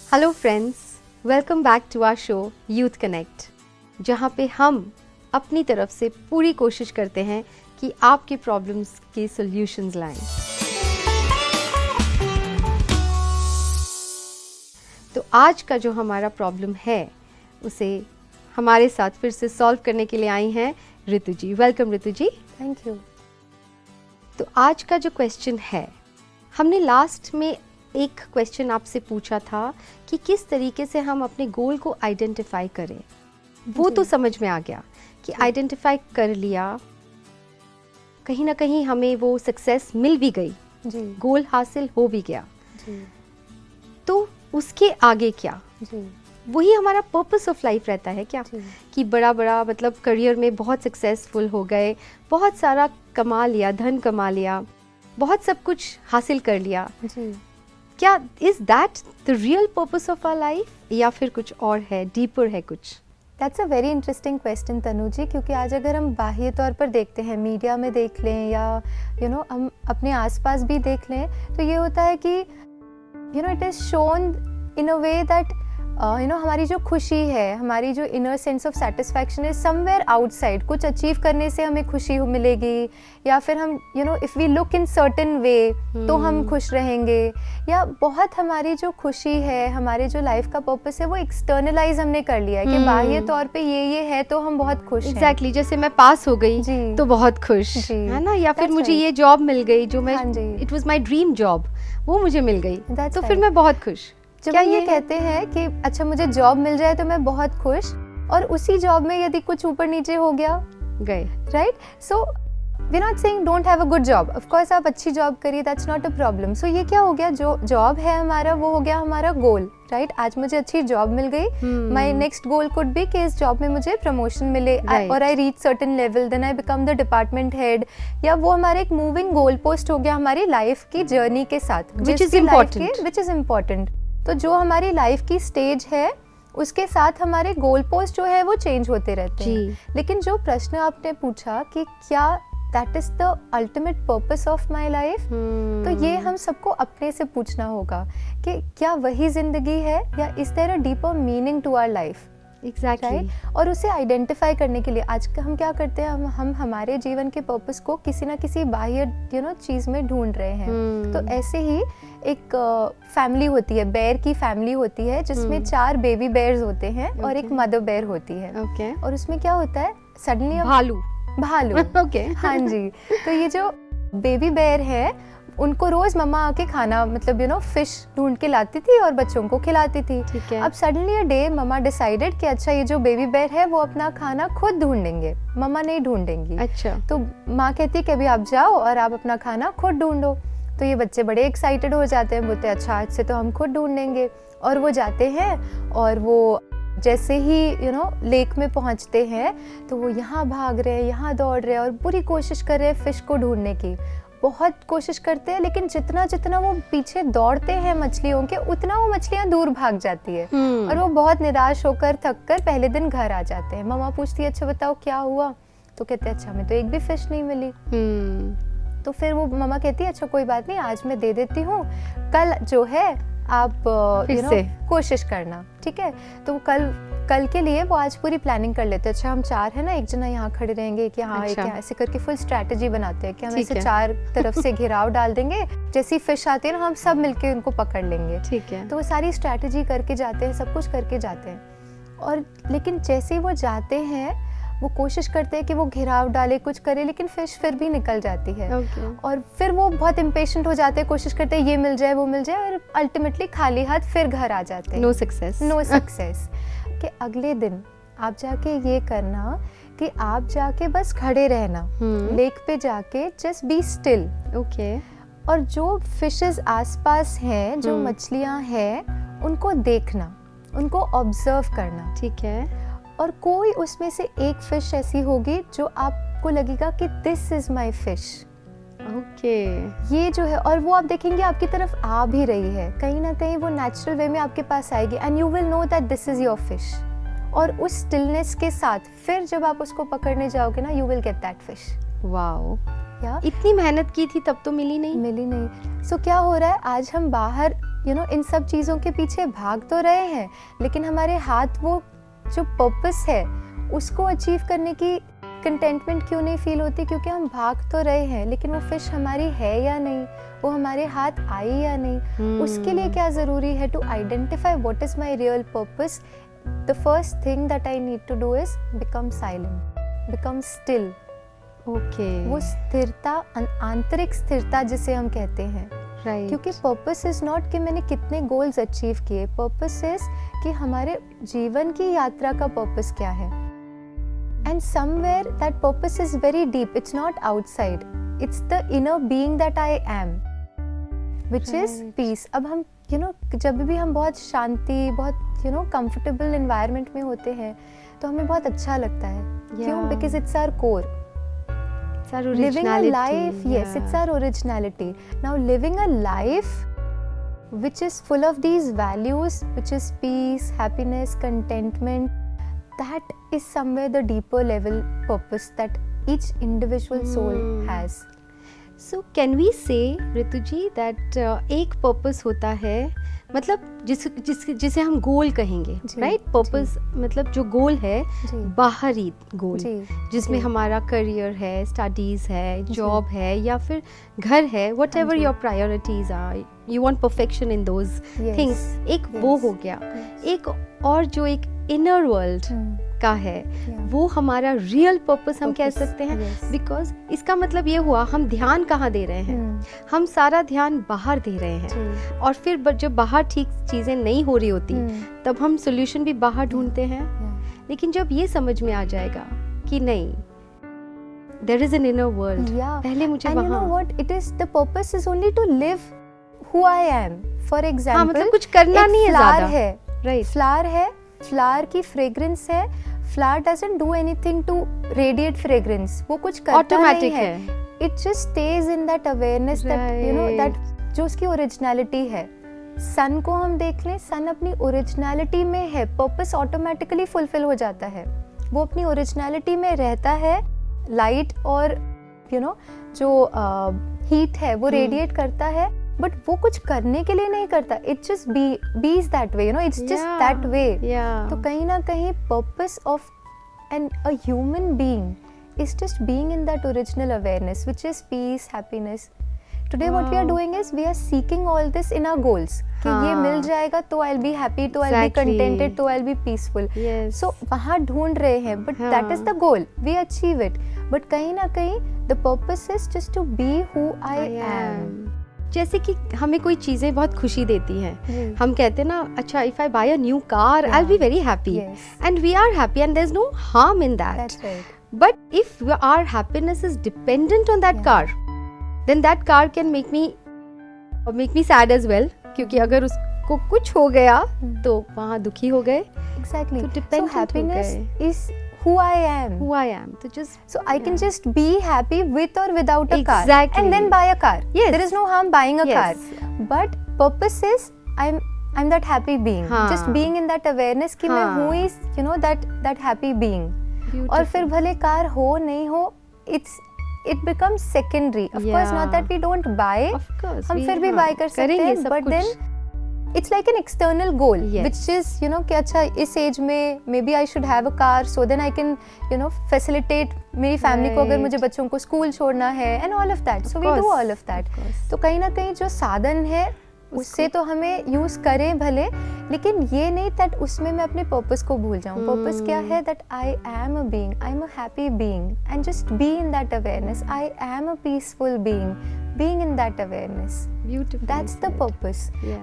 Hello friends, welcome back to our show youth connect, जहाँ पे हम अपनी तरफ से पूरी कोशिश करते हैं कि आपकी प्रॉब्लम्स के सॉल्यूशंस लाएं। तो आज का जो हमारा प्रॉब्लम है उसे हमारे साथ फिर से सॉल्व करने के लिए आई हैं Ritu ji. Welcome Ritu ji. Thank you. तो आज का जो क्वेश्चन है, हमने लास्ट में एक क्वेश्चन आपसे पूछा था कि किस तरीके से हम अपने गोल को आइडेंटिफाई करें। वो तो समझ में आ गया कि आइडेंटिफाई कर लिया, कहीं ना कहीं हमें वो सक्सेस मिल भी गई जी। गोल हासिल हो भी गया जी। तो उसके आगे क्या? जी। वही हमारा पर्पस ऑफ लाइफ रहता है क्या? जी। कि बड़ा बड़ा मतलब करियर में बहुत सक्सेसफुल हो गए, बहुत सारा कमा लिया, धन कमा लिया, बहुत सब कुछ हासिल कर लिया। जी। क्या is that the real purpose of our life, या फिर कुछ और है, डीपर है कुछ? That's a very interesting question Tanu ji, क्योंकि आज अगर हम बाह्य तौर पर देखते हैं, मीडिया में देख लें या हम अपने आसपास भी देख लें, तो ये होता है कि it is shown in a way that हमारी जो खुशी है, हमारी जो इनर सेंस ऑफ सेटिस्फैक्शन है समवेयर आउटसाइड, कुछ अचीव करने से हमें खुशी मिलेगी, या फिर हम if we look in certain way तो हम खुश रहेंगे, या बहुत हमारी जो खुशी है, हमारे जो लाइफ का पर्पस है वो एक्सटर्नलाइज हमने कर लिया है कि बाह्य तौर पे ये है तो हम बहुत खुश हैं। एग्जैक्टली, जैसे मैं पास हो गई जी। तो बहुत खुश है ना, या फिर मुझे ये जॉब मिल गई जो मैं, it was my dream job, वो मुझे मिल गई तो फिर मैं बहुत खुश। जब क्या ये कहते हैं कि अच्छा मुझे जॉब मिल जाए तो मैं बहुत खुश, और उसी जॉब में यदि कुछ ऊपर नीचे हो गया गए, right? So we not saying don't have a good job, of course आप अच्छी जॉब करिए, that's not a problem. So ये क्या हो गया, जो जॉब है हमारा वो हो गया हमारा गोल, राइट? आज मुझे अच्छी जॉब मिल गई, my next goal could be कि इस जॉब में मुझे प्रमोशन मिले, और I reach certain level, then I become the department head, या वो हमारे एक मूविंग गोल पोस्ट हो गया हमारी लाइफ की जर्नी के साथ, विच इज इम्पोर्टेंट। तो जो हमारी लाइफ की स्टेज है उसके साथ हमारे गोल पोस्ट जो है वो चेंज होते रहते हैं। लेकिन जो प्रश्न आपने पूछा कि क्या that is the ultimate purpose of my life, तो ये हम सबको अपने से पूछना होगा कि क्या वही जिंदगी है, या is there a deeper meaning to our life? Exactly. और उसे आइडेंटिफाई करने के लिए आज हम क्या करते हैं, हम हमारे जीवन के पर्पस को किसी ना किसी बाह्य चीज में ढूंढ रहे हैं। तो ऐसे ही एक फैमिली होती है, बेयर की फैमिली होती है, जिसमें 4 बेबी बेयर्स होते हैं और एक मदर बेयर होती है। और उसमें क्या होता है, सडनली भालू ओके। हाँ जी। तो ये जो बेबी बेयर है उनको रोज मम्मा आके खाना फिश ढूंढ के लाती थी और बच्चों को खिलाती थी। ठीक है। अब सडनली अ डे मम्मा डिसाइडेड कि अच्छा ये जो बेबी बेयर है वो अपना खाना खुद ढूंढेंगे, मम्मा नहीं ढूंढेंगी। अच्छा। तो माँ कहती कि अभी आप जाओ और आप अपना खाना खुद ढूंढो। तो ये बच्चे बड़े एक्साइटेड हो जाते हैं, बोलते हैं अच्छा आज से तो हम खुद ढूंढेंगे। और वो जाते हैं और वो जैसे ही लेक में पहुंचते हैं तो वो यहाँ भाग रहे हैं, यहाँ दौड़ रहे हैं और पूरी कोशिश कर रहे हैं फिश को ढूंढने की, बहुत कोशिश करते हैं। लेकिन जितना जितना वो पीछे दौड़ते हैं मछलियों के, उतना वो मछलियाँ दूर भाग जाती है। और वो बहुत निराश होकर थक कर पहले दिन घर आ जाते हैं। मम्मा पूछती है अच्छा बताओ क्या हुआ, तो कहते हैं अच्छा हमें तो एक भी फिश नहीं मिली। तो फिर वो मम्मा कहती है अच्छा कोई बात नहीं, आज मैं दे देती हूँ, कल जो है आप कोशिश करना, ठीक है? तो कल के लिए वो आज पूरी प्लानिंग कर लेते हैं। अच्छा हम 4 है ना, एक जना यहाँ खड़े रहेंगे कि हाँ एक ऐसे करके फुल स्ट्रैटेजी बनाते हैं कि हम ऐसे 4 तरफ से घेराव डाल देंगे, जैसी फिश आती है ना हम सब मिलके उनको पकड़ लेंगे। ठीक है। तो वो सारी स्ट्रैटेजी करके जाते हैं, सब कुछ करके जाते हैं। और लेकिन जैसे ही वो जाते हैं वो कोशिश करते हैं कि वो घेराव डाले, कुछ करे, लेकिन फिश फिर भी निकल जाती है। और फिर वो बहुत इम्पेशेंट हो जाते हैं, कोशिश करते हैं ये मिल जाए वो मिल जाए, और अल्टीमेटली खाली हाथ फिर घर आ जाते हैं। No success. कि अगले दिन आप जाके ये करना कि आप जाके बस खड़े रहना, लेक पे जाके जस्ट बी स्टिल। ओके। और जो फिशेस आसपास हैं, जो मछलियां हैं, उनको देखना, उनको ऑब्जर्व करना। ठीक है। और कोई उसमें से एक फिश ऐसी होगी जो आपको लगेगा कि this is my fish. Okay. ये जो है, और वो आप देखेंगे आपकी तरफ आ भी रही है, कहीं ना कहीं वो नेचुरल वे में आपके पास आएगी, and you will know that this is your fish. और उस स्टिलनेस के साथ फिर जब आप उसको पकड़ने जाओगे ना, you will get that fish. Wow. या इतनी मेहनत की थी तब तो मिली नहीं। सो क्या हो रहा है, आज हम बाहर इन सब चीज़ों के पीछे भाग तो रहे हैं, लेकिन हमारे हाथ वो जो पर्पस है उसको अचीव करने की कंटेंटमेंट क्यों नहीं फील होती? क्योंकि हम भाग तो रहे हैं, लेकिन वो फिश हमारी है या नहीं, वो हमारे हाथ आई या नहीं, उसके लिए क्या ज़रूरी है? To identify what is my real purpose, the first thing that I need to do is become silent, become still. Okay, वो स्थिरता, आंतरिक स्थिरता जिसे हम कहते हैं, राइट, क्योंकि पर्पस इज नॉट कि मैंने कितने गोल्स अचीव किए, पर्पस इज कि हमारे जीवन की यात्रा का पर्पस क्या है। And somewhere that purpose is very deep, it's not outside, it's the inner being that I am, which is peace. अब हम जब भी हम बहुत शांति, बहुत कंफर्टेबल एनवायरनमेंट में होते हैं तो हमें बहुत अच्छा लगता है। क्यों? Because it's our core. Living a life, yes, it's our originality. Now living a life which is full of these values, which is peace, happiness, contentment, that is somewhere the deeper level purpose that each individual soul has. So can we say, Ritu ji, that एक purpose होता है, मतलब जिसे हम गोल कहेंगे, right? Purpose मतलब जो गोल है, बाहरी गोल, जिसमें हमारा करियर है, स्टडीज है, जॉब है, या फिर घर है, whatever your priorities are, you want perfection in those things, एक वो हो गया। एक और जो एक इनर वर्ल्ड का है, वो हमारा रियल पर्पस हम कह सकते हैं, बिकॉज इसका मतलब ये हुआ हम ध्यान कहाँ दे रहे हैं, हम सारा ध्यान बाहर दे रहे हैं, और फिर जब बाहर ठीक चीजें नहीं हो रही होती तब हम सोल्यूशन भी बाहर ढूंढते हैं। लेकिन जब ये समझ में आ जाएगा कि नहीं, there is an inner world, पहले मुझे वहाँ, and you know what it is, the purpose is only to live who I am. For example, हाँ, मतलब कुछ करना नहीं है ज़्यादा, है, राइट, फ्लावर है, फ्लावर की फ्रेग्रेंस है, flower doesn't do anything to radiate fragrance, वो कुछ करता नहीं है, it just stays in that awareness, that that जो उसकी ओरिजिनलिटी है। सन को हम देख लें, सन अपनी ओरिजिनलिटी में है, पर्पस ऑटोमेटिकली फुलफिल हो जाता है, वो अपनी ओरिजिनलिटी में रहता है, लाइट और जो हीट है वो रेडिएट करता है, बट वो कुछ करने के लिए नहीं करता, it just is that way, it's just that way. तो कहीं ना कहीं purpose of an a human being is just being in that original awareness, which is peace, happiness. Today what we are doing is we are seeking all this in our goals, कि ये मिल जाएगा तो I'll be happy, तो I'll be contented, तो I'll be peaceful. So वहाँ ढूंढ रहे हैं, but that is the goal, we achieve it, but कहीं ना कहीं the purpose is just to be who I am. जैसे कि हमें कोई चीजें बहुत खुशी देती हैं, हम कहते हैं ना, अच्छा, if I buy a new car, I'll be very happy, and we are happy, and there's no harm in that. That's right. But if our happiness is dependent on that car, then that car can make me sad as well, क्योंकि अगर उसको कुछ हो गया तो वहाँ दुखी हो गए। Exactly. तो dependent so happiness is who I am. Who I am. तो so I can just be happy with or without a car, and then buy a car. Yes. There is no harm buying a car. But purpose is I'm that happy being. Just being in that awareness कि मैं हूँ इस that happy being. Beautiful. और फिर भले car हो नहीं हो, it becomes secondary. Of course, not that we don't buy. Of course, हम फिर भी buy कर सकते हैं, but then it's like an external goal, which is कि अच्छा इस age में maybe I should have a car, so then I can facilitate मेरी family को, अगर मुझे बच्चों को school छोड़ना है, and all of that. So we do all of that. तो कहीं ना कहीं जो साधन है उससे तो हमें यूज करें भले, लेकिन ये नहीं दैट उसमें मैं अपने पर्पस को भूल जाऊं। पर्पस क्या है? That I am a being, I am a happy being, and just be in that awareness. I am a peaceful being, being in that awareness. Beautiful. That's the purpose.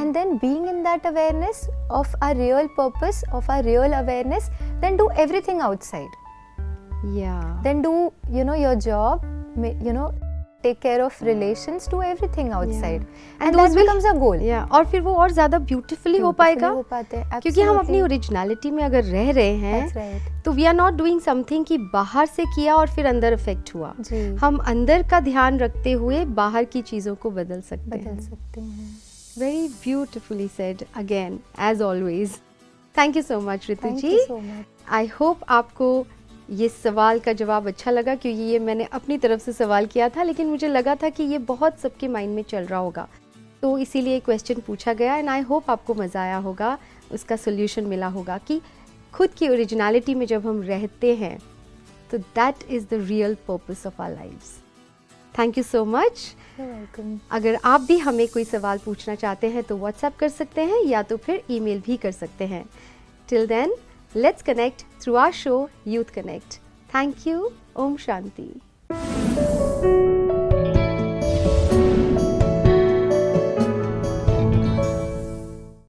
And then being in that awareness of our real purpose, of our real awareness, then do everything outside. Then do your job, take care of relations, do everything outside, and that becomes a goal. और फिर वो और ज्यादा beautifully हो पाएगा, क्योंकि हम अपनी ओरिजिनलिटी में अगर रह रहे हैं, तो we are not doing something कि बाहर से किया और फिर अंदर इफेक्ट हुआ। हम अंदर का ध्यान रखते हुए बाहर की चीजों को बदल सकते हैं। Very beautifully said again, as always. Thank you so much Ritu ji. I hope आपको ये सवाल का जवाब अच्छा लगा, क्योंकि ये मैंने अपनी तरफ से सवाल किया था, लेकिन मुझे लगा था कि ये बहुत सबके माइंड में चल रहा होगा। तो इसीलिए क्वेश्चन पूछा गया एंड आई होप आपको मज़ा आया होगा, उसका सोल्यूशन मिला होगा कि खुद की ओरिजिनलिटी में जब हम रहते हैं तो that is the real purpose of our lives. Thank you so much. Welcome. अगर आप भी हमें कोई सवाल पूछना चाहते हैं तो व्हाट्सएप कर सकते हैं या तो फिर ईमेल भी कर सकते हैं। Till then, let's connect through our show youth connect. Thank you. ओम शांति।